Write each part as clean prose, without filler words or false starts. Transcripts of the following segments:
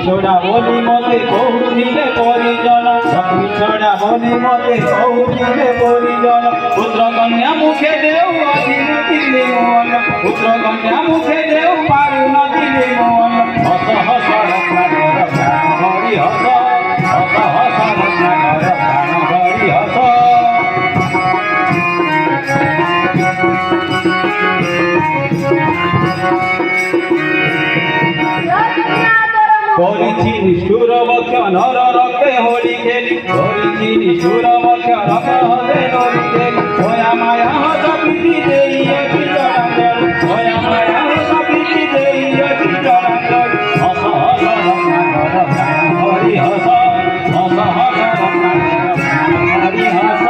ছড়া বলি মতে কৌশিলে পরিজন ছড়া বলি মতে কৌশিলে পরিজন পুত্র কন্যা মুখে দেও অধীন দিলে মন পুত্র কন্যা মুখে দেও পারু নদিলে মন হস হস রত্নাকর প্রাণ হরি হস হস হস রত্নাকর প্রাণ হরি হস করিছি নিষ্ঠুর বক্ষ নর রক্তে হোলি খেলি করিছি নিষ্ঠুর বক্ষ রক্ত হতে নরি খেলি ছয়া মায়া হস প্রীতি দেইয়েছি চরাচর ছয়া মায়া হস প্রীতি দেইয়েছি চরাচর হস হস রত্নাকর প্রাণ হরি হস হস হস রত্নাকর প্রাণ হরি হস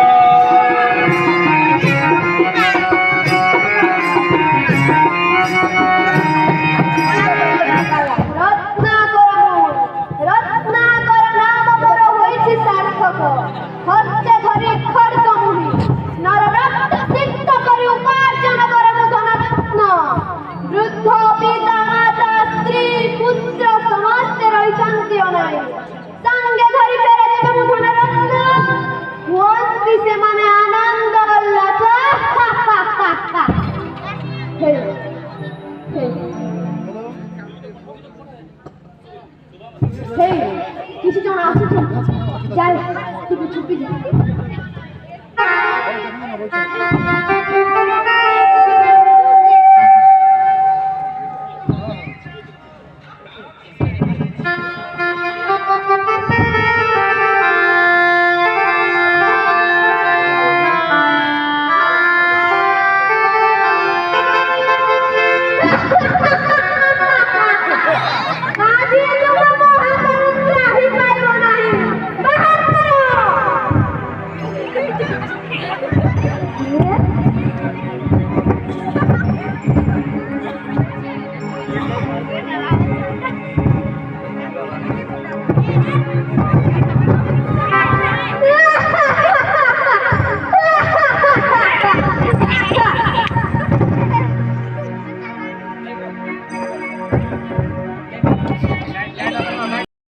किसी जन आसुछ जाए तू छुपी जा